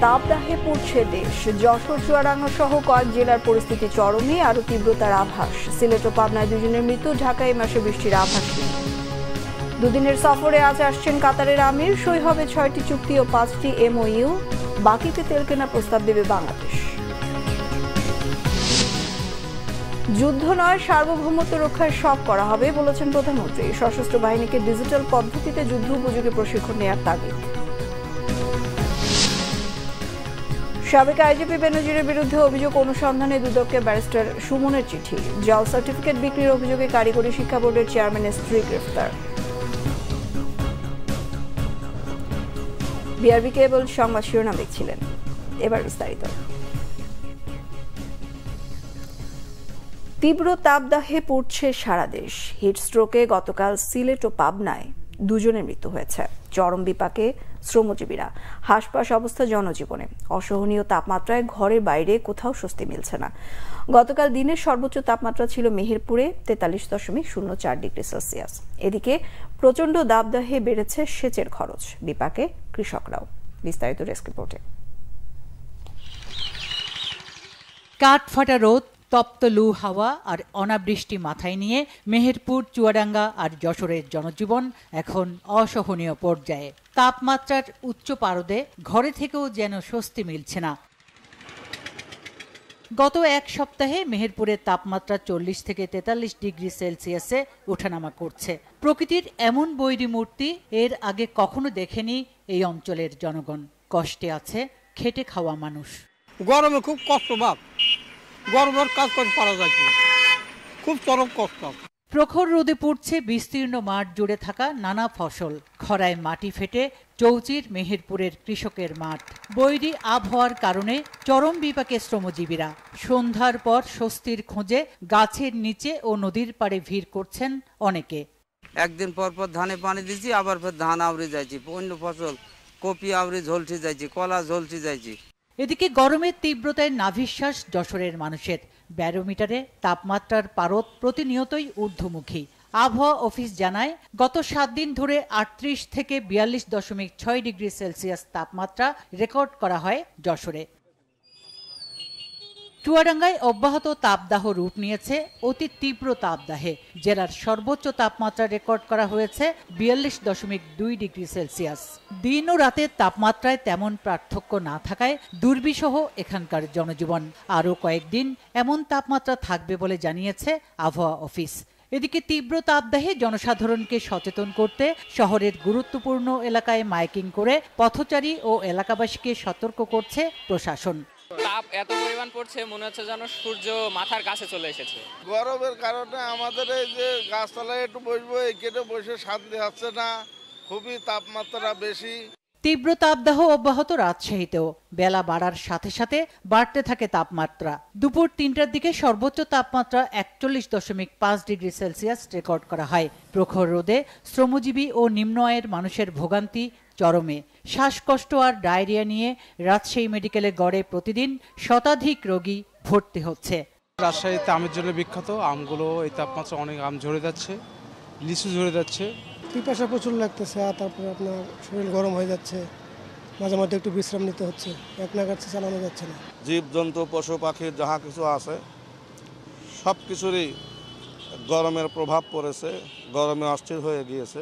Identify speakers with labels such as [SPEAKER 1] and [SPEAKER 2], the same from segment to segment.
[SPEAKER 1] তাপদাহে পড়ছে দেশ। যশোর, চুয়াডাঙ্গা সহ কয়েক জেলার পরিস্থিতি চরমে, আরো তীব্রতার আভাস। সিলেট ও পাবনায় দুজনের মৃত্যু, ঢাকায় মাসে বৃষ্টির আভাস নেই। দুদিনের সফরে আজ আসছেন কাতারের আমির। সই হবে ৬টি চুক্তি ও ৫টি MOU। বাকিতে তেল কেনার প্রস্তাব দেবে বাংলাদেশ। যুদ্ধ নয়, সার্বভৌমত্ব রক্ষায় সব করা হবে বলেছেন প্রধানমন্ত্রী। সশস্ত্র বাহিনীকে ডিজিটাল পদ্ধতিতে যুদ্ধ উপযোগী প্রশিক্ষণ নেওয়ার তাগিদ। সাবেক আইজিপি বেনজিরের বিরুদ্ধে অভিযোগ অনুসন্ধানে দুদককে ব্যারিস্টার সুমনের চিঠি। জাল সার্টিফিকেট বিক্রির অভিযোগে কারিগরি শিক্ষা বোর্ডের চেয়ারম্যানের স্ত্রী গ্রেফতার। বিআরবি কেবল সংবাদ শিরোনাম দেখছিলেন, এবার বিস্তারিত। তীব্র তাপদাহে পড়ছে সারা দেশ। হিটস্ট্রোকে গতকাল সিলেট ও পাবনায় দুজনের মৃত্যু হয়েছে। চরম বিপাকে শ্রমজীবীরা, হাসপাস অবস্থা জনজীবনে। অসহনীয় তাপমাত্রায় ঘরের বাইরে কোথাও স্বস্তি মিলছে না। গতকাল দিনের সর্বোচ্চ তাপমাত্রা ছিল মেহেরপুরে ৪৩.০৪ ডিগ্রি সেলসিয়াস। এদিকে প্রচণ্ড দাবদাহে বেড়েছে সেচের খরচ, বিপাকে কৃষকরাও। বিস্তারিত ডেস্ক রিপোর্টে।
[SPEAKER 2] কাঠফাটা রোদ, তপ্ত লু হাওয়া আর অনাবৃষ্টি মাথায় নিয়ে মেহেরপুর, চুয়াডাঙ্গা আর যশোরের জনজীবন এখন অসহনীয় পর্যায়ে। তাপমাত্রার উচ্চ পারদে ঘরে থেকেও যেন স্বস্তি মিলছে না। গত এক সপ্তাহে মেহেরপুরের তাপমাত্রা ৪০ থেকে ৪৩ ডিগ্রি সেলসিয়াসে ওঠানামা করছে। প্রকৃতির এমন বৈরী মূর্তি এর আগে কখনো দেখেনি এই অঞ্চলের জনগণ। কষ্টে আছে খেটে খাওয়া মানুষ।
[SPEAKER 3] গরমে খুব কষ্ট, বাপ গরমের কাজ করে পারা যায়, খুব চরম কষ্ট।
[SPEAKER 2] প্রখর রোদে পড়ছে বিস্তীর্ণ মাঠ জুড়ে থাকা নানা ফসল। খরায় মাটি ফেটে চৌচির মেহেরপুরের কৃষকের মাঠ। বৈরী আবহাওয়ার কারণে চরম বিপাকে শ্রমজীবীরা। সন্ধ্যার পর স্বস্তির খোঁজে গাছের নিচে ও নদীর পাড়ে ভিড় করছেন অনেকে।
[SPEAKER 4] একদিন পর পর ধানে পানি দিচ্ছি, আবার ফের ধান আউড়ে যাইছি, অন্য ফসল কপি আউড়ে ঝলসে যাইছি, কলা ঝলসে যাইছি।
[SPEAKER 2] এদিকে গরমের তীব্রতায় নাভিশ্বাস যশোরের মানুষের। ব্যারোমিটারে তাপমাত্রার পারদ প্রতিনিয়তই ঊর্ধ্বমুখী। আবহাওয়া অফিস জানায়, গত ৭ দিন ধরে ৩৮ থেকে ৪২.৬ ডিগ্রি সেলসিয়াস তাপমাত্রা রেকর্ড করা হয় যশোরে। চুয়াডাঙ্গায় অব্যাহত তাপদাহ রূপ নিয়েছে অতি তীব্র তাপদাহে। জেলার সর্বোচ্চ তাপমাত্রা রেকর্ড করা হয়েছে ৪২.২ ডিগ্রি সেলসিয়াস। দিন ও রাতের তাপমাত্রায় তেমন পার্থক্য না থাকায় দুর্বিষহ এখানকার জনজীবন। আরও কয়েকদিন এমন তাপমাত্রা থাকবে বলে জানিয়েছে আবহাওয়া অফিস। এদিকে তীব্র তাপদাহে জনসাধারণকে সচেতন করতে শহরের গুরুত্বপূর্ণ এলাকায় মাইকিং করে পথচারী ও এলাকাবাসীকে সতর্ক করছে প্রশাসন।
[SPEAKER 5] তাপ এত পরিমাণ পড়ছে, মনে হচ্ছে যেন সূর্য মাথার কাছে চলে এসেছে।
[SPEAKER 6] গরমের কারণে আমাদের এই যে গাছতলায় একটু বসবো, এখানে বসে শান্তি হচ্ছে না, খুবই তাপমাত্রা বেশি।
[SPEAKER 2] তীব্র তাপদাহ অব্যাহত রাজশাহীতেও। বেলা বাড়ার সাথে সাথে বাড়তে থাকে তাপমাত্রা। দুপুর ৩টার দিকে সর্বোচ্চ তাপমাত্রা ৪১.৫ ডিগ্রি সেলসিয়াস রেকর্ড করা হয়। প্রখর রোদে শ্রমজীবী ও নিম্ন আয়ের মানুষের ভোগান্তি চরমে। শ্বাসকষ্ট আর ডায়রিয়া নিয়ে রাজশাহী মেডিকেলে গড়ে প্রতিদিন শতাধিক রোগী ভর্তি হচ্ছে।
[SPEAKER 7] রাজশাহীতে আমের জন্য বিখ্যাত। আমগুলো এই তাপমাত্রা অনেক আম ঝরে যাচ্ছে, লিচু ঝরে যাচ্ছে।
[SPEAKER 8] পিপাসা প্রচুর লাগতেছে, আর তারপরে আপনার শরীর গরম হয়ে যাচ্ছে, মাঝে মাঝে একটু বিশ্রাম নিতে হচ্ছে, এক নাগাড়ে চালানো যাচ্ছে না।
[SPEAKER 6] জীবজন্তু, পশু পাখি যাহা কিছু আছে সব কিছুরই গরমের প্রভাব পড়েছে, গরমে অস্থির হয়ে গিয়েছে।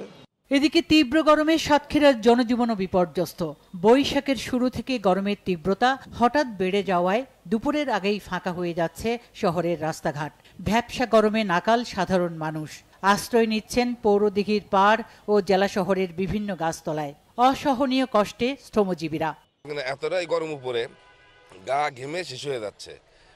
[SPEAKER 2] এদিকে তীব্র গরমে সাতক্ষীরার জনজীবনও বিপর্যস্ত। বৈশাখের শুরু থেকে গরমের তীব্রতা হঠাৎ বেড়ে যাওয়ায় দুপুরের আগেই ফাঁকা হয়ে যাচ্ছে শহরের রাস্তাঘাট। ভ্যাপসা গরমে নাকাল সাধারণ মানুষ। আশ্রয় নিচ্ছেন পৌরদিঘির পাড় ও জেলা শহরের বিভিন্ন গাছতলায়। অসহনীয় কষ্টে শ্রমজীবীরা।
[SPEAKER 9] এতটাই গরম উপরে গা ঘেমে শেষ হয়ে যাচ্ছে,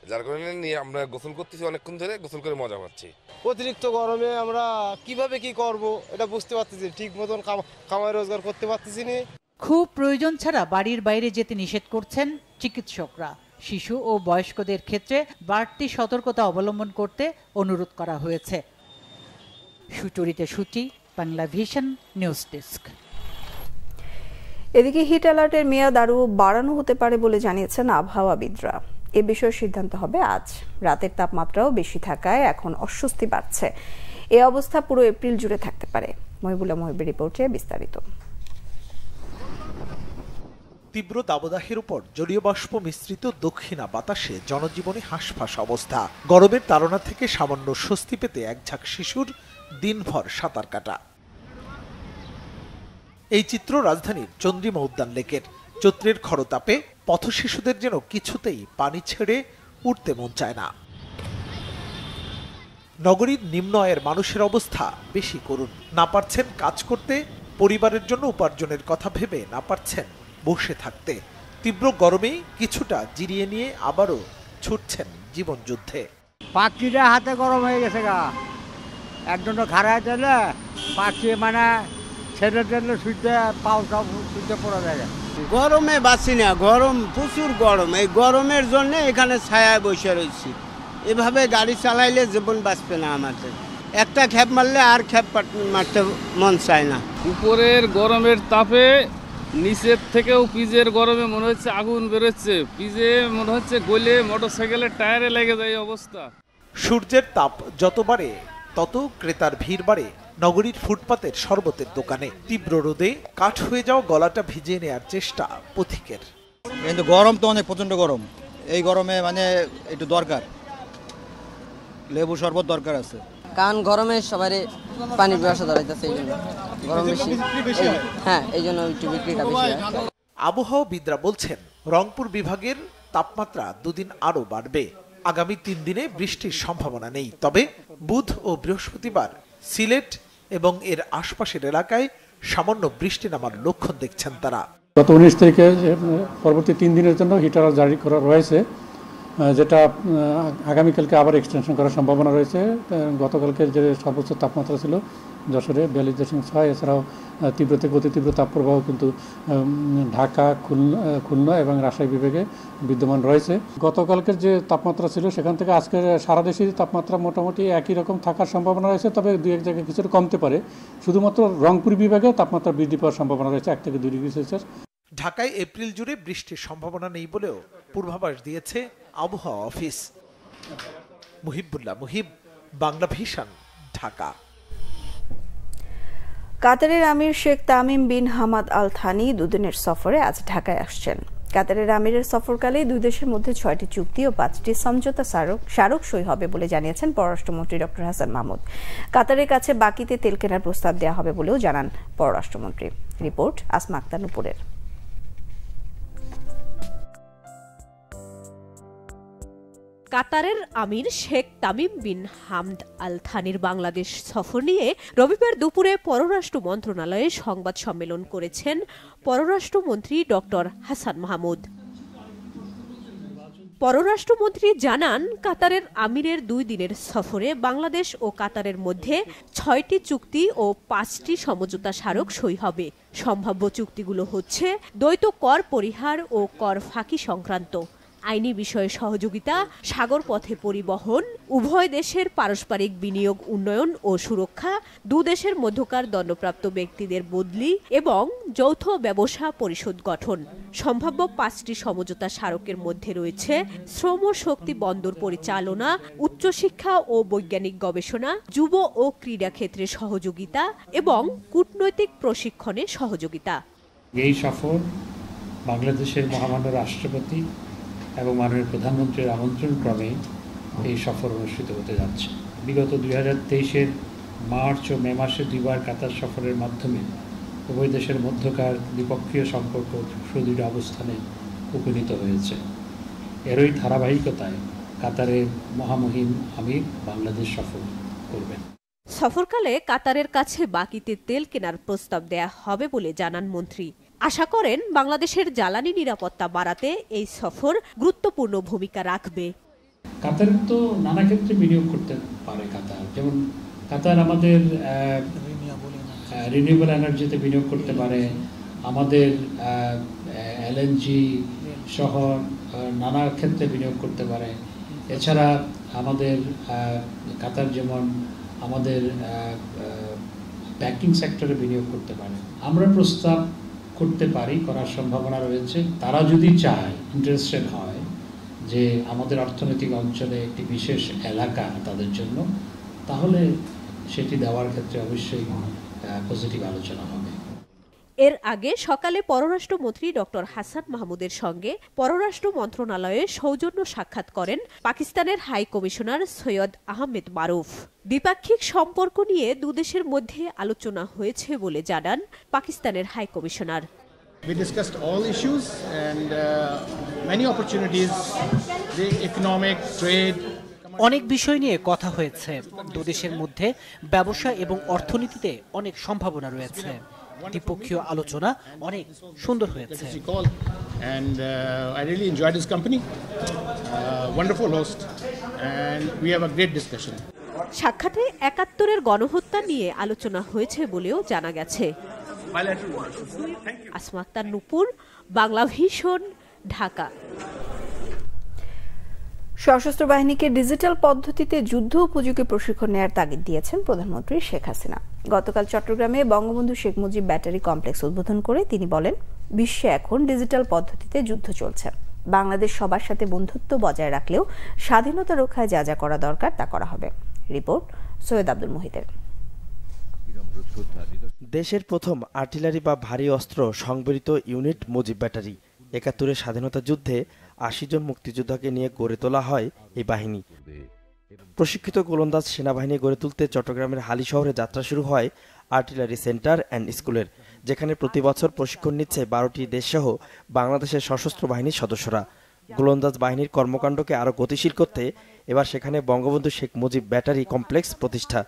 [SPEAKER 9] যার কারণে নিয়ে আমরা গোসল করতেছি, অনেকক্ষণ ধরে গোসল করে মজা পাচ্ছি।
[SPEAKER 10] অতিরিক্ত গরমে আমরা কিভাবে কি করব এটা বুঝতে পারতেছি, ঠিক মতন কামাই রোজগার করতে পারতেছি না।
[SPEAKER 2] খুব প্রয়োজন ছাড়া বাড়ির বাইরে যেতে নিষেধ করছেন চিকিৎসকরা। শিশু ও বয়স্কদের ক্ষেত্রে বাড়তি সতর্কতা অবলম্বন করতে অনুরোধ করা হয়েছে। সুচরিতা সূচি, বাংলা ভিশন নিউজ ডেস্ক।
[SPEAKER 1] এদিকে হিট অ্যালার্টের মেয়াদ আরও বাড়ানো হতে পারে বলে জানিয়েছেন আবহাওয়াবিদরা। এ বিষয়ে সিদ্ধান্ত হবে আজ। রাতের তাপমাত্রাও বেশি থাকায় এখন অস্বস্তি বাড়ছে। এ অবস্থা পুরো এপ্রিল জুড়ে থাকতে পারে। মহিবুল্লাহ মহিবের রিপোর্টে বিস্তারিত।
[SPEAKER 11] তীব্র দাবদাহের উপর জলীয় বাষ্প মিশ্রিত দক্ষিণা বাতাসে জনজীবনে হাঁসফাঁস অবস্থা। গরমের তাড়না থেকে সামান্য স্বস্তি পেতে একঝাঁক শিশুর দিনভর সাঁতার কাটা। এই চিত্র রাজধানীর চন্দ্রিমা উদ্যান লেকের। চৈত্রের খরতাপে পথশিশুদের যেন কিছুতেই পানি ছেড়ে উঠতে মন চায় না। নগরীর নিম্ন আয়ের মানুষের অবস্থা বেশি করুণ। না পারছেন কাজ করতে, পরিবারের জন্য উপার্জনের কথা ভেবে না পারছেন বসে থাকতে। তীব্র গরমে কিছুটা জিরিয়ে নিয়ে আবারও ছুটছেন জীবন যুদ্ধে।
[SPEAKER 3] পাখিরা হাতে গরম হয়ে গেছে গা, একজন খাড়ায় দিলে পাখি মানে ছেড়ে দিলে শুইতে পাও সব শুইতে পড়া যায়।
[SPEAKER 12] গরমে বাঁচি না, গরম প্রচুর গরম। এই গরমের জন্য এখানে ছায়ায় বসে রয়েছি। এভাবে গাড়ি চালাইলে জীবন বাঁচবে না আমাদের। একটা খ্যাপ মারলে আর খ্যাপ মারতে মন চায় না।
[SPEAKER 13] উপরের গরমের তাপে নিচের থেকেও পিজের গরমে মনে হচ্ছে আগুন বেরোচ্ছে। পিজে মনে হচ্ছে গলে মোটরসাইকেলের টায়ারে লেগে যায় অবস্থা।
[SPEAKER 11] সূর্যের তাপ যত বাড়ে তত ক্রেতার ভিড় বাড়ে নগরীর ফুটপাতের শরবতের দোকানে। তীব্র রোদে কাঠ হয়ে যাওয়া গলাটা ভিজিয়ে নেওয়ার চেষ্টা পথিকের।
[SPEAKER 14] কিন্তু গরম তো অনেক, প্রচন্ড গরম। এই গরমে মানে একটু দরকার, লেবু শরবত দরকার আছে।
[SPEAKER 15] কারণ গরমে সবারই পানি পিপাসা ধরাইতেছে, এই জন্য গরম বেশি। হ্যাঁ, এই জন্য একটু বিক্রিটা বেশি হয়।
[SPEAKER 11] আবহাওয়াবিদরা বলছেন রংপুর বিভাগের তাপমাত্রা দুদিন আরো বাড়বে। আগামী 3 দিনে বৃষ্টির সম্ভাবনা নেই। তবে বুধ ও বৃহস্পতিবার সিলেট এবং এর আশপাশের এলাকায় সামান্য বৃষ্টি নামার লক্ষণ দেখছেন তারা।
[SPEAKER 16] গত 19 তারিখে পরবর্তী 3 দিনের জন্য হিটার জারি করা রয়েছে, যেটা আগামীকালকে আবার এক্সটেনশন করার সম্ভাবনা রয়েছে। গতকালকে যে সর্বোচ্চ তাপমাত্রা ছিল যশোরে 42.6, এছাড়াও তীব্র থেকে অতি তীব্র তাপপ্রবাহ কিন্তু ঢাকা, খুলনা এবং রাজশাহী বিভাগে বিদ্যমান রয়েছে। গতকালকের যে তাপমাত্রা ছিল সেখান থেকে আজকের সারা দেশের তাপমাত্রা মোটামুটি একই রকম থাকার সম্ভাবনা রয়েছে, তবে 2-1 জায়গায় কিছুটা কমতে পারে। শুধুমাত্র রংপুর বিভাগে তাপমাত্রা বৃদ্ধি পাওয়ার সম্ভাবনা রয়েছে 1 থেকে 2 ডিগ্রি সেলসিয়াস।
[SPEAKER 11] ঢাকায় এপ্রিল জুড়ে বৃষ্টির সম্ভাবনা নেই বলেও পূর্বাভাস দিয়েছে আবহাওয়া অফিস। মুহিবুল্লাহ মুহিব, বাংলা ভিশন, ঢাকা।
[SPEAKER 1] কাতারের আমির Sheikh Tamim bin Hamad Al Thani দুদিনের সফরে আজ ঢাকায় আসছেন। কাতারের আমিরের সফরকালে দুই দেশের মধ্যে 6টি চুক্তি ও 5টি সমঝোতা স্মারক সই হবে বলে জানিয়েছেন পররাষ্ট্রমন্ত্রী ডক্টর হাসান মাহমুদ। কাতারের কাছে বাকিতে তেল কেনার প্রস্তাব দেওয়া হবে বলেও জানান পররাষ্ট্রমন্ত্রী। রিপোর্ট আসমা আক্তার নুপুরের।
[SPEAKER 17] কাতারের আমির শেখ তামিম বিন হামদ আল থানির বাংলাদেশ সফর নিয়ে রবিবার দুপুরে পররাষ্ট্র মন্ত্রণালয়ে সংবাদ সম্মেলন করেছেন পররাষ্ট্রমন্ত্রী ডক্টর হাসান মাহমুদ। পররাষ্ট্রমন্ত্রী জানান, কাতারের আমিরের 2 দিনের সফরে বাংলাদেশ ও কাতারের মধ্যে 6টি চুক্তি ও 5টি সমঝোতা স্মারক সই হবে। সম্ভাব্য চুক্তিগুলো হচ্ছে দ্বৈত কর পরিহার ও কর ফাঁকি সংক্রান্ত, আইনি বিষয়ে সহযোগিতা, সাগর পথে পরিবহন, উভয় দেশের পারস্পরিক বিনিয়োগ উন্নয়ন ও সুরক্ষা, 2 দেশের মধ্যকার দণ্ডপ্রাপ্ত ব্যক্তিদের বদলি এবং যৌথ ব্যবসা পরিষদ গঠন। সম্ভাব্য 5টি সমঝোতা স্মারকের মধ্যে রয়েছে শ্রম শক্তি বন্দর পরিচালনা, উচ্চশিক্ষা ও বৈজ্ঞানিক গবেষণা, যুব ও ক্রীড়া ক্ষেত্রে সহযোগিতা এবং কূটনৈতিক প্রশিক্ষণে সহযোগিতা।
[SPEAKER 18] এই সফর বাংলাদেশের মহামান্য রাষ্ট্রপতি এবং মাননীয় প্রধানমন্ত্রীর আমন্ত্রণ ক্রমে এই সফর অনুষ্ঠিত হতে যাচ্ছে। বিগত 2023-এর মার্চ ও মে মাসে 2বার কাতার সফরের মাধ্যমে উভয় দেশের মধ্যকার দ্বিপক্ষীয় সম্পর্ক সুদৃঢ় অবস্থানে উপনীত হয়েছে। এরই ধারাবাহিকতায় কাতারের মহামহিম আমির বাংলাদেশ সফর করবেন।
[SPEAKER 17] সফরকালে কাতারের কাছে বাকিতে তেল কেনার প্রস্তাব দেয়া হবে বলে জানান মন্ত্রী। আশা করেন বাংলাদেশের জ্বালানি নিরাপত্তা বাড়াতে এই সফর গুরুত্বপূর্ণ ভূমিকা রাখবে।
[SPEAKER 18] কাতার তো নানা ক্ষেত্রে বিনিয়োগ করতে পারে। যেমন কাতার আমাদের রিনিউয়েবল এনার্জিতে বিনিয়োগ করতে পারে, আমাদের এলএনজি সহ নানা ক্ষেত্রে বিনিয়োগ করতে পারে। এছাড়া আমাদের কাতার যেমন আমাদের ব্যাংকিং সেক্টরে বিনিয়োগ করতে পারে। আমরা প্রস্তাব করতে পারি, করার সম্ভাবনা রয়েছে। তারা যদি চায়, ইন্টারেস্টেড হয় যে আমাদের অর্থনৈতিক অঞ্চলে একটি বিশেষ এলাকা তাদের জন্য, তাহলে সেটি দেওয়ার ক্ষেত্রে অবশ্যই পজিটিভ আলোচনা হবে।
[SPEAKER 17] এর আগে সকালে পররাষ্ট্রমন্ত্রী ডক্টর হাসান মাহমুদের সঙ্গে পররাষ্ট্র মন্ত্রণালয়ে সৌজন্য সাক্ষাৎ করেন পাকিস্তানের হাই কমিশনার সৈয়দ আহমেদ মারুফ। দ্বিপাক্ষিক সম্পর্ক নিয়ে দুদেশের মধ্যে আলোচনা হয়েছে বলে জানান পাকিস্তানের high commissioner.
[SPEAKER 19] We discussed all issues and many opportunities, the economic, trade.
[SPEAKER 20] অনেক বিষয় নিয়ে কথা হয়েছে। দুদেশের মধ্যে ব্যবসা এবং অর্থনীতিতে অনেক সম্ভাবনা রয়েছে। দ্বিপক্ষীয় আলোচনা অনেক সুন্দর হয়েছে।
[SPEAKER 19] And I really enjoyed this company. Wonderful host and we have a great discussion.
[SPEAKER 17] সাক্ষাতে ৭১-এর গণহত্যা নিয়ে আলোচনা হয়েছে বলেও জানা গেছে। আসমা আক্তার নূপুর, বাংলা ভিশন, ঢাকা।
[SPEAKER 1] সশস্ত্র বাহিনীকে ডিজিটাল পদ্ধতিতে যুদ্ধ উপযোগী প্রশিক্ষণ নেয়ার তাগিদ দিয়েছেন প্রধানমন্ত্রী শেখ হাসিনা। গতকাল চট্টগ্রামে বঙ্গবন্ধু শেখ মুজিব ব্যাটারি কমপ্লেক্স উদ্বোধন করে তিনি বলেন, বিশ্বে এখন ডিজিটাল পদ্ধতিতে যুদ্ধ চলছে। বাংলাদেশ সবার সাথে বন্ধুত্ব বজায় রাখলেও স্বাধীনতা রক্ষায় যা যা করা দরকার তা করা হবে। রিপোর্ট সৈয়দ আব্দুল মুহিতের।
[SPEAKER 21] দেশের প্রথম আর্টিলারি বা ভারী অস্ত্র সংবলিত ইউনিট মুজিব ব্যাটারি। ৭১-এর স্বাধীনতা যুদ্ধে ৮০ জন মুক্তিযোদ্ধাকে নিয়ে গড়ে তোলা হয় এই বাহিনী। প্রশিক্ষিত গোলন্দাজ সেনাবাহিনী গড়ে তুলতে চট্টগ্রামের হালি শহরে যাত্রা শুরু হয় আর্টিলারি সেন্টার অ্যান্ড স্কুলের, যেখানে প্রতি বছর প্রশিক্ষণ নিচ্ছে ১২টি দেশসহ বাংলাদেশের সশস্ত্র বাহিনীর সদস্যরা। গোলন্দাজ বাহিনীর কর্মকাণ্ডকে আরও গতিশীল করতে এবার সেখানে বঙ্গবন্ধু শেখ মুজিব ব্যাটারি কমপ্লেক্স প্রতিষ্ঠা।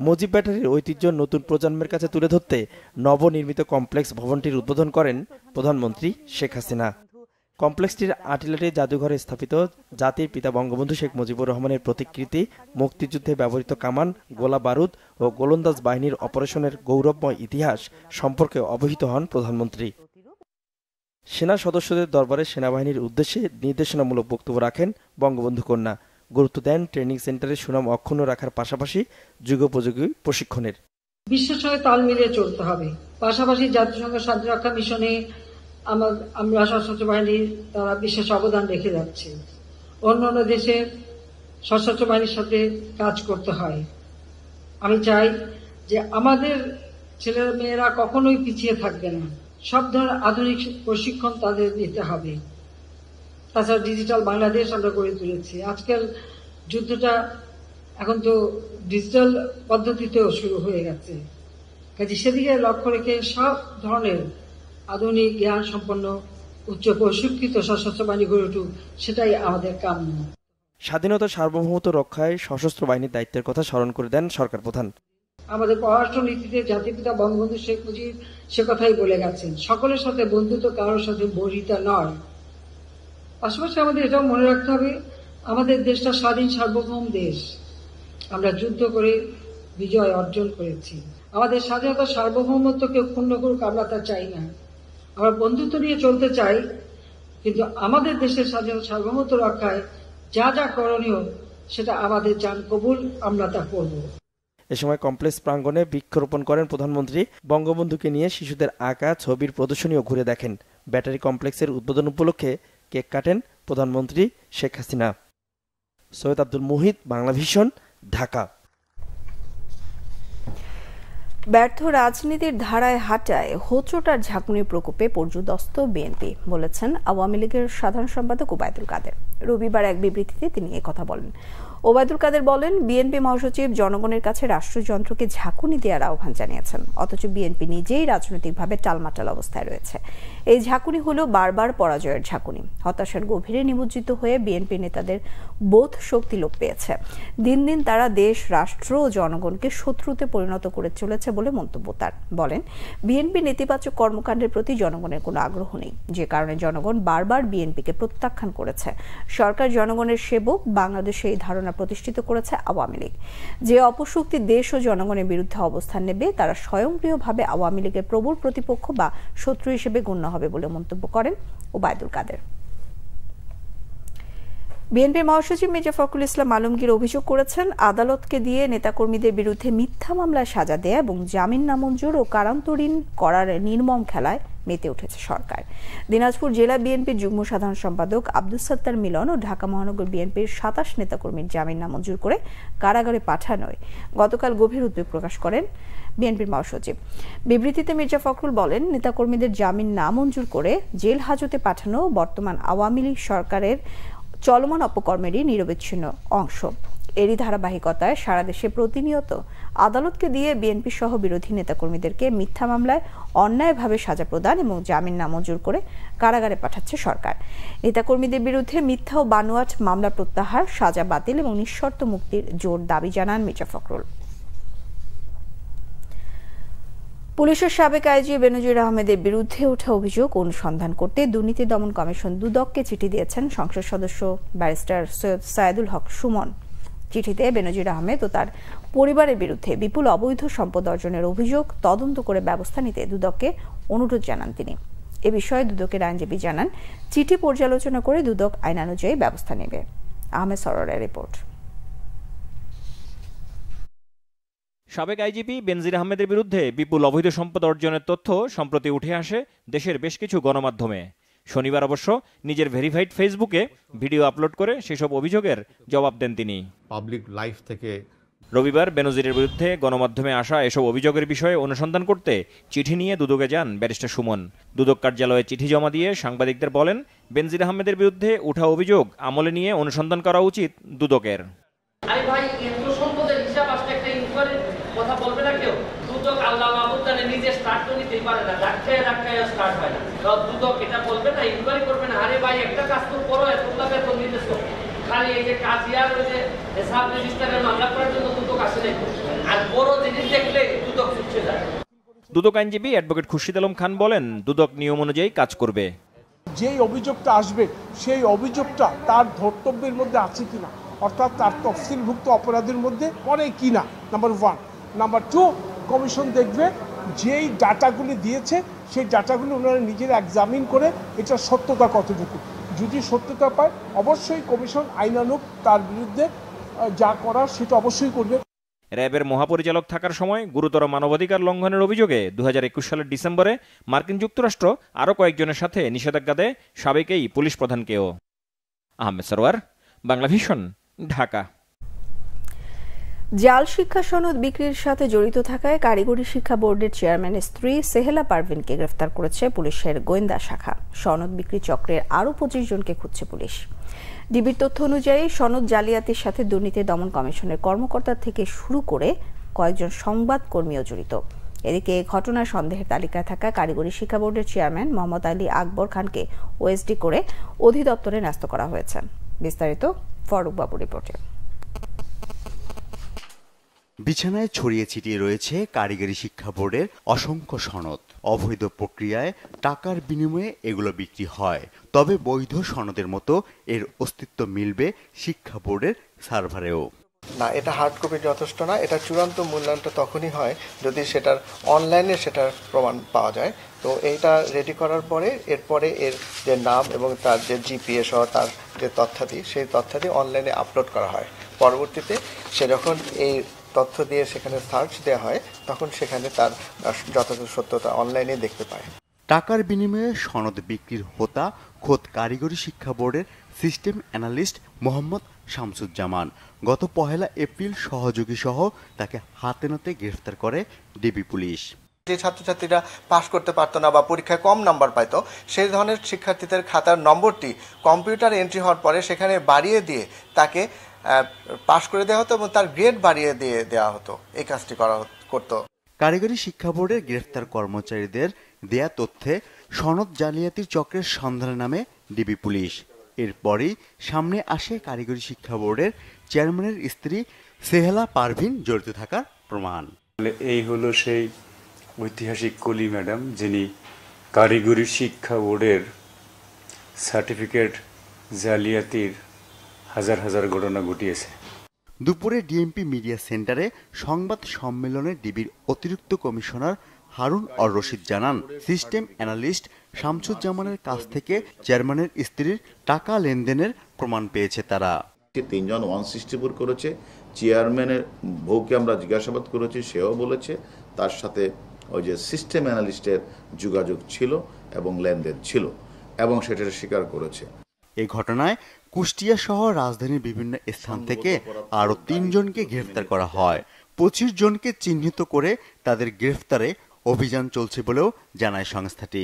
[SPEAKER 21] মুজিব ব্যাটারির ঐতিহ্য নতুন প্রজন্মের কাছে তুলে ধরতে নবনির্মিত কমপ্লেক্স ভবনটির উদ্বোধন করেন প্রধানমন্ত্রী শেখ হাসিনা। কমপ্লেক্সটির আর্টিলারি জাদুঘরে স্থাপিত জাতির পিতা বঙ্গবন্ধু শেখ মুজিবুর রহমানের প্রতিকৃতি, মুক্তিযুদ্ধে ব্যবহৃত কামান, গোলা বারুদ ও গোলন্দাজ বাহিনীর অপারেশনের গৌরবময় ইতিহাস সম্পর্কে অবহিত হন প্রধানমন্ত্রী। সেনা সদস্যদের দরবারে সেনাবাহিনীর উদ্দেশ্যে নির্দেশনামূলক বক্তব্য রাখেন বঙ্গবন্ধু কন্যা। গুরুত্ব দেন ট্রেনিং সেন্টারের সুনাম অক্ষুণ্ণ রাখার পাশাপাশি যুগোপযোগী প্রশিক্ষণের।
[SPEAKER 22] বিশ্বের সঙ্গে তাল মিলিয়ে চলতে হবে। পাশাপাশি জাতিসংঘ শান্তি রক্ষা মিশনে আমরা সশস্ত্র বাহিনীর তারা বিশেষ অবদান রেখে যাচ্ছে। অন্যান্য দেশের সশস্ত্র বাহিনীর সাথে কাজ করতে হয়। আমি চাই যে আমাদের ছেলেরা মেয়েরা কখনোই পিছিয়ে থাকবে না। সব ধরনের আধুনিক প্রশিক্ষণ তাদের দিতে হবে। তাছাড়া ডিজিটাল বাংলাদেশ আমরা গড়ে তুলেছি। আজকাল যুদ্ধটা এখন তো ডিজিটাল পদ্ধতিতেও শুরু হয়ে গেছে। কাজে সেদিকে লক্ষ্য রেখে সব ধরনের আধুনিক জ্ঞান সম্পন্ন উচ্চ প্রশিক্ষিত সশস্ত্র বাহিনী গড়ে উঠুক, সেটাই আমাদের কাম্য।
[SPEAKER 21] স্বাধীনতা সার্বভৌমত্ব রক্ষায় সশস্ত্র বাহিনীর দায়িত্বের কথা স্মরণ করে দেন সরকার প্রধান।
[SPEAKER 22] আমাদের পররাষ্ট্র নীতিতে জাতির পিতা বঙ্গবন্ধু শেখ মুজিব সে কথাই বলে গেছেন, সকলের সাথে বন্ধুত্ব, কারোর সাথে বরিতা নয়। পাশাপাশি আমাদের এটাও মনে রাখতে হবে, আমাদের দেশটা স্বাধীন সার্বভৌম দেশ। আমরা যুদ্ধ করে বিজয় অর্জন করেছি। আমাদের স্বাধীনতা সার্বভৌমত্বকে ক্ষুণ্ণ করুক, আমরা তা চাই না। আমরা বন্ধুত্ব নিয়ে চলতে চাই, কিন্তু আমাদের দেশের স্বাধীনতা সার্বভৌমত্ব রক্ষায় যা যা করণীয় সেটা আমাদের জান কবুল, আমরা তা করব।
[SPEAKER 21] এ সময় কমপ্লেক্স প্রাঙ্গণে বৃক্ষরোপণ করেন প্রধানমন্ত্রী। বঙ্গবন্ধুকে নিয়ে শিশুদের আঁকা ছবির প্রদর্শনীও ঘুরে দেখেন। ব্যাটারি কমপ্লেক্সের উদ্বোধন উপলক্ষে কেক কাটেন প্রধানমন্ত্রী শেখ হাসিনা। সৈয়দ আব্দুল মুহিত, বাংলা ভিশন, ঢাকা।
[SPEAKER 1] ব্যর্থ রাজনীতির ধারায় হাঁটায় হোঁচট আর ঝাঁকুনির প্রকোপে পর্যুদস্ত বিএনপি, বলেছেন আওয়ামী লীগের সাধারণ সম্পাদক ওবায়দুল কাদের। রবিবার এক বিবৃতিতে তিনি একথা বলেন। ওবায়দুল কাদের বলেন, বিএনপি মহাসচিব জনগণের কাছে রাষ্ট্রযন্ত্রকে ঝাঁকুনি দেওয়ার আহ্বান জানিয়েছেন, অথচ বিএনপি নিজেই রাজনৈতিকভাবে টালমাটাল অবস্থায় রয়েছে। এই ঝাঁকুনি হলো বারবার পরাজয়ের ঝাঁকুনি। হতাশার গভীরে নিমজ্জিত হয়ে বিএনপি নেতাদের বোধ শক্তি লোপ পেয়েছে। দিন দিন তারা দেশ, রাষ্ট্র ও জনগণকে শত্রুতে পরিণত করে চলেছে বলে মন্তব্য তার। বলেন, বিএনপি নেতিবাচক কর্মকাণ্ডের প্রতি জনগণের কোনো আগ্রহ নেই, যে কারণে জনগণ বারবার বিএনপিকে প্রত্যাখ্যান করেছে। সরকার জনগণের সেবক, বাংলাদেশে এই ধারণা প্রতিষ্ঠিত করেছে আওয়ামী লীগ। যে অপশক্তি দেশ ও জনগণের বিরুদ্ধে অবস্থান নেবে, তারা স্বয়ংক্রিয়ভাবে আওয়ামী লীগের প্রবল প্রতিপক্ষ বা শত্রু হিসেবে গণ্য হবে বলে মন্তব্য করেন ওবায়দুল কাদের। বিএনপির মহাসচিব মির্জা ফখরুল ইসলাম আলমগীর অভিযোগ করেছেন, আদালতকে দিয়ে নেতাকর্মীদের বিরুদ্ধে মিথ্যা মামলায় সাজা দেয়া এবং জামিন নামঞ্জুর ও কারান্তরীণ করার নির্মম খেলায় মেতে উঠেছে সরকার। দিনাজপুর জেলা বিএনপির যুগ্ম সাধারণ সম্পাদক আব্দুস সাত্তার মিলন ও ঢাকা মহানগর বিএনপির ২৭ নেতাকর্মীর জামিন নামঞ্জুর করে কারাগারে পাঠানোয় গতকাল গভীর উদ্বেগ প্রকাশ করেন বিএনপির মহাসচিব। বিবৃতিতে মির্জা ফখরুল বলেন, নেতাকর্মীদের জামিন না মঞ্জুর করে জেল হাজতে পাঠানো বর্তমান আওয়ামী লীগ সরকারের চলমান অপকর্মেরই নিরবিচ্ছিন্ন অংশ। এরই ধারাবাহিকতায় সারা দেশে প্রতিনিয়ত আদালতকে দিয়ে বিএনপি সহ বিরোধী নেতাকর্মীদেরকে মিথ্যা মামলায় অন্যায়ভাবে সাজা প্রদান এবং জামিন নামঞ্জুর করে কারাগারে পাঠাচ্ছে সরকার। নেতাকর্মীদের বিরুদ্ধে মিথ্যা ও বানোয়াট মামলা প্রত্যাহার, সাজা বাতিল এবং নিঃশর্ত মুক্তির জোর দাবি জানান মির্জা ফখরুল। পুলিশের সাবেক আইজি বেনজির আহমেদের বিরুদ্ধে ওঠা অভিযোগ অনুসন্ধান করতে দুর্নীতি দমন কমিশন দুদককে চিঠি দিয়েছেন সংসদ সদস্য ব্যারিস্টার সৈয়দ সায়েদুল হক সুমন। চিঠিতে বেনজির আহমেদ ও তার পরিবারের বিরুদ্ধে বিপুল অবৈধ সম্পদ অর্জনের অভিযোগ তদন্ত করে ব্যবস্থা নিতে দুদককে অনুরোধ জানান তিনি। এ বিষয়ে দুদকের আইনজীবী জানান, চিঠি পর্যালোচনা করে দুদক আইনানুযায়ী ব্যবস্থা নেবে। আহমেদ সরোয়ারের রিপোর্ট।
[SPEAKER 4] সাবেক আইজিপি বেনজির আহমেদের বিরুদ্ধে বিপুল অবৈধ সম্পদ অর্জনের তথ্য সম্প্রতি উঠে আসে দেশের বেশ কিছু গণমাধ্যমে। শনিবার অবশ্য নিজের ভেরিফাইড ফেসবুকে ভিডিও আপলোড করে সেসব অভিযোগের জবাব দেন তিনি।
[SPEAKER 5] পাবলিক লাইফ থেকে
[SPEAKER 4] রবিবার বেনজিরের বিরুদ্ধে গণমাধ্যমে আসা এসব অভিযোগের বিষয়ে অনুসন্ধান করতে চিঠি নিয়ে দুদকে যান ব্যারিস্টার সুমন। দুদক কার্যালয়ে চিঠি জমা দিয়ে সাংবাদিকদের বলেন, বেনজির আহমেদের বিরুদ্ধে ওঠা অভিযোগ আমলে নিয়ে অনুসন্ধান করা উচিত দুদকের।
[SPEAKER 23] কথা বলবে না কেউ, দুদক আল্লাহ মাহবুব জানে নিজে স্টার্ট তো নিতেই পারে না, ধাক্কায় স্টার্ট হয় না। দুদক এটা বলবে না, ইনকোয়ারি করবে না, আরে ভাই একটা কাজ তো করো, এতটা বেতন নিতেছ, খালি এই যে কাজিয়ার ওই যে সাব রেজিস্ট্রারের মামলা করার জন্য দুদক আসে নাই, আর বড় জিনিস দেখলে দুদক ছুটে যায়।
[SPEAKER 4] দুদক আইনজীবী অ্যাডভোকেট খুরশিদ আলম খান বলেন, দুদক নিয়ম অনুযায়ী কাজ করবে।
[SPEAKER 24] যেই অভিযোগটা আসবে সেই অভিযোগটা তার ধর্তব্যের মধ্যে আছে কিনা, অর্থাৎ তার তফসিলভুক্ত অপরাধের মধ্যে পড়ে কিনা, নাম্বার 1। নাম্বার 2, কমিশন দেখবে যেই ডাটাগুলি দিয়েছে সেই ডাটাগুলি ওনারা নিজেরা এক্সামিন করে এটা সত্যতা কতটুকু। যদি সত্যতা পায় অবশ্যই কমিশন আইনানুগ তার বিরুদ্ধে যা করার সেটা অবশ্যই করবে।
[SPEAKER 4] র্যাবের মহাপরিচালক থাকার সময় গুরুতর মানবাধিকার লঙ্ঘনের অভিযোগে 2021 সালের ডিসেম্বরে মার্কিন যুক্তরাষ্ট্র আরও কয়েকজনের সাথে নিষেধাজ্ঞা দেয় সাবেক এই পুলিশ প্রধানকেও। আহমেদ সরোয়ার, বাংলা ভিশন, ঢাকা।
[SPEAKER 1] জাল শিক্ষা সনদ বিক্রির সাথে জড়িত থাকায় কারিগরি শিক্ষা বোর্ডের চেয়ারম্যানের স্ত্রী সেহেলা পারভিনকে গ্রেফতার করেছে পুলিশের গোয়েন্দা শাখা। সনদ বিক্রি চক্রের আরও 25 জনকে খুঁজছে পুলিশ। ডিবির তথ্য অনুযায়ী সনদ জালিয়াতির সাথে দুর্নীতি দমন কমিশনের কর্মকর্তা থেকে শুরু করে কয়েকজন সংবাদকর্মীও জড়িত। এদিকে ঘটনার সন্দেহের তালিকায় থাকা কারিগরি শিক্ষা বোর্ডের চেয়ারম্যান মোহাম্মদ আলী আকবর খানকে ওএসডি করে অধিদপ্তরে ন্যস্ত করা হয়েছে। বিস্তারিত ফারুক বাবু রিপোর্টে।
[SPEAKER 25] বিছানায় ছড়িয়ে ছিটিয়ে রয়েছে কারিগরি শিক্ষা বোর্ডের অসংখ্য সনদ। অবৈধ প্রক্রিয়ায় টাকার বিনিময়ে এগুলো বিক্রি হয়। তবে বৈধ সনদের মতো এর অস্তিত্ব মিলবে শিক্ষা বোর্ডের সার্ভারেও।
[SPEAKER 26] না, এটা হার্ড কপি যথেষ্ট না। এটা চূড়ান্ত মূল্যায়নটা তখনই হয় যদি সেটার অনলাইনে সেটার প্রমাণ পাওয়া যায়। তো এইটা রেডি করার পরে এরপরে এর যে নাম এবং তার যে জিপিএ সহ তার যে তথ্যাদি, সেই তথ্যাদি অনলাইনে আপলোড করা হয়। পরবর্তীতে সে যখন এই তথ্য দিয়ে সেখানে সার্চ দেওয়া হয় তখন সেখানে তার যথাযথ সত্যতা অনলাইনে দেখতে পায়।
[SPEAKER 25] টাকার বিনিময়ে সনদ বিক্রির হোতা খোদ কারিগরি শিক্ষা বোর্ডের সিস্টেম অ্যানালিস্ট মোহাম্মদ শামসুজ্জামান। গত 1 এপ্রিল সহযোগী সহ তাকে হাতে নাতে গ্রেফতার করে ডিবি পুলিশ।
[SPEAKER 26] যে ছাত্রছাত্রীরা পাশ করতে পারতো না বা পরীক্ষায় কম নাম্বার পাইতো, সেই ধরনের শিক্ষার্থীদের খাতার নম্বরটি কম্পিউটার এন্ট্রি হওয়ার পরে সেখানে বাড়িয়ে দিয়ে তাকে পাশ করে দেওয়া হতো এবং তার গ্রেড বাড়িয়ে দিয়ে দেওয়া হতো। এই কাজটি করতো।
[SPEAKER 25] কারিগরি শিক্ষা বোর্ডের গ্রেফতার কর্মচারীদের দেয়া তথ্যে সনদ জালিয়াতির চক্রের সন্ধানে নামে ডিবি পুলিশ। এরপরই সামনে আসে কারিগরি শিক্ষা বোর্ডের চেয়ারম্যানের স্ত্রী সেহেলা পারভিন জড়িত থাকার প্রমাণ।
[SPEAKER 27] এই হলো সেই ঐতিহাসিক কলি ম্যাডাম, যিনি কারিগরি শিক্ষা বোর্ডের সার্টিফিকেট জালিয়াতির হাজার হাজার ঘটনা ঘটিয়েছে।
[SPEAKER 25] দুপুরে ডিএমপি মিডিয়া সেন্টারে সংবাদ সম্মেলনে ডিবির অতিরিক্ত কমিশনার হারুন অর রশিদ জানান, সিস্টেম অ্যানালিস্ট শামসুজ্জামানের কাছ থেকে চেয়ারম্যানের স্ত্রীর টাকা লেনদেনের প্রমাণ পেয়েছে তারা।
[SPEAKER 28] 3 জন 164 করেছে। চেয়ারম্যানের বউকে আমরা জিজ্ঞাসাবাদ করেছি, সেও বলেছে তার সাথে ওই যে সিস্টেম অ্যানালিস্টের যোগাযোগ ছিল এবং লেনদেন ছিল এবং সেটা স্বীকার করেছে।
[SPEAKER 25] এই ঘটনায় কুষ্টিয়া সহ রাজধানীর বিভিন্ন স্থান থেকে আরও 3 জনকে গ্রেফতার করা হয়। 25 জনকে চিহ্নিত করে তাদের গ্রেফতারে অভিযান চলছে বলেও জানায় সংস্থাটি।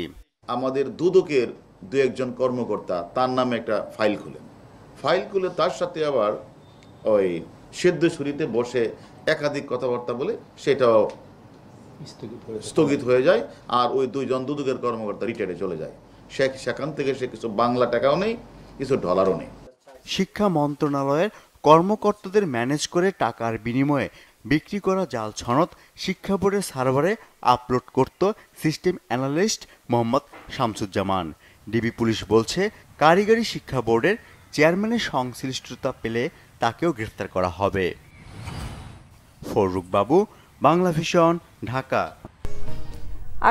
[SPEAKER 28] আমাদের দুদকের 2-1 কর্মকর্তা তার নামে একটা ফাইল খুলে তার সাথে আবার ওই সিদ্ধেশ্বরীতে বসে একাধিক কথাবার্তা বলে সেটাও স্থগিত হয়ে যায়, আর ওই 2 জন দুদকের কর্মকর্তা রিটায়ারে চলে যায়। সেখান থেকে সে কিছু বাংলা টাকাও নেই, কিছু ডলারও নেই।
[SPEAKER 25] শিক্ষা মন্ত্রণালয়ের কর্মকর্তাদের ম্যানেজ করে টাকার বিনিময়ে বিক্রি করা জাল সনদ শিক্ষা বোর্ডের সার্ভারে আপলোড করত system analyst Mohammad Shamsuzzaman. DB police বলছে, কারিগরি শিক্ষা বোর্ডের চেয়ারম্যানের সংশ্লিষ্টতা পেলে তাকেও গ্রেফতার করা হবে। ফররুক বাবু, বাংলা ভিশন, ঢাকা।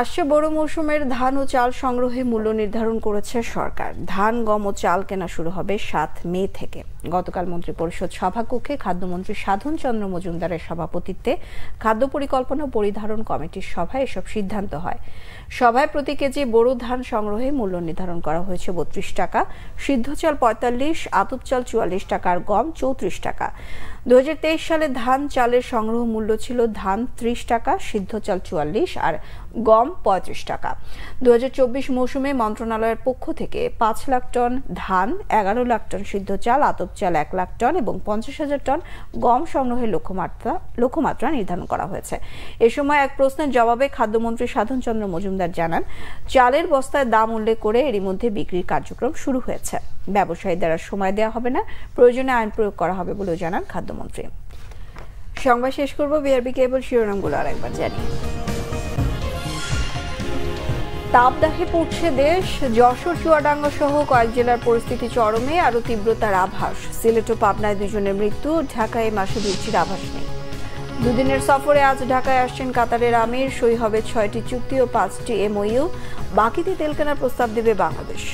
[SPEAKER 1] আসছে বড় মৌসুমের ধান ও চাল সংগ্রহে মূল্য নির্ধারণ করেছে সরকার। ধান, গম ও চাল কেনা শুরু হবে 7 মে থেকে। গতকাল মন্ত্রী পরিষদ সভাকক্ষে খাদ্যমন্ত্রী সাধন চন্দ্র মজুমদারের সভাপতিত্বে খাদ্য পরিকল্পনা পরিধারণ কমিটির সভায় এসব সিদ্ধান্ত হয়। সভায় প্রতি কেজি বোরো ধান সংগ্রহে মূল্য নির্ধারণ করা হয়েছে 32 টাকা, সিদ্ধ চাল 45, আতপ চাল 44 টাকা আর গম 34 টাকা। 2023 সালে ধান চালের সংগ্রহ মূল্য ছিল ধান 30 টাকা, সিদ্ধ চাল 44 আর গম 35 টাকা। 2024 মৌসুমে মন্ত্রণালয়ের পক্ষ থেকে 5 লাখ টন ধান, 11 লাখ টন সিদ্ধ চাল, আতপ চাল 1 লাখ টন এবং 50,000 টন গম সংগ্রহের লক্ষ্যমাত্রা নির্ধারণ করা হয়েছে। এ সময় এক প্রশ্নের জবাবে খাদ্যমন্ত্রী সাধন চন্দ্র মজুমদার জানান, চালের বস্তায় দাম উল্লেখ করে এরই মধ্যে বিক্রির কার্যক্রম শুরু হয়েছে। ব্যবসায়ীদের আর সময় দেওয়া হবে না, প্রয়োজনে আইন প্রয়োগ করা হবে বলেও জানান খাদ্যমন্ত্রী। সংবাদ শেষ করব বিআরবি কেবল শিরোনামগুলো আরেকবার জানি। তাপদাহে পড়ছে দেশ, যশোর, চুয়াডাঙ্গা সহ কয়েক জেলার পরিস্থিতি চরমে, আরো তীব্রতার আভাস। সিলেট ও পাবনায় 2 জনের মৃত্যু, ঢাকায় মাসে বৃষ্টির আভাস নেই। 2 দিনের সফরে আজ ঢাকায় আসছেন কাতারের আমির। সই হবে 6টি চুক্তি ও 5টি MOU। বাকিতে তেল কেনার প্রস্তাব দেবে বাংলাদেশ।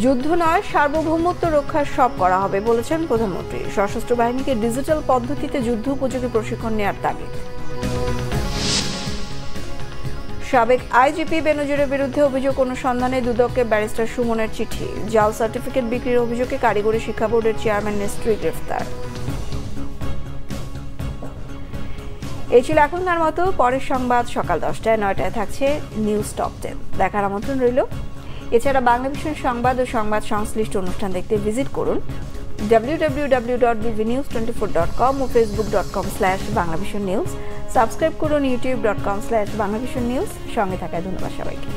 [SPEAKER 1] যুদ্ধ নয়, সার্বভৌমত্ব রক্ষার সব করা হবে বলেছেন প্রধানমন্ত্রী। সশস্ত্র বাহিনীকে ডিজিটাল পদ্ধতিতে যুদ্ধ উপযোগী প্রশিক্ষণ নেওয়ার তাগিদ। সাবেক আইজিপি বেনজিরের বিরুদ্ধে অভিযোগ অনুসন্ধানে দুদককে ব্যারিস্টার সুমনের চিঠি। জাল সার্টিফিকেট বিক্রির অভিযোগে কারিগরি শিক্ষা বোর্ডের চেয়ারম্যান নেত্রী গ্রেফতার। এই ছিল এখনকার মতো। পরের সংবাদ সকাল 10টায়, 9টায় থাকছে নিউজ টপ 10। দেখার আমন্ত্রণ রইল। এছাড়া বাংলা ভিশন সংবাদ ও সংবাদ সংশ্লিষ্ট অনুষ্ঠান দেখতে ভিজিট করুন www.bvnews24.com ও facebook.com/banglavisionnews। সাবস্ক্রাইব করুন youtube.com/banglavisionnews। সঙ্গে থাকায় ধন্যবাদ সবাইকে।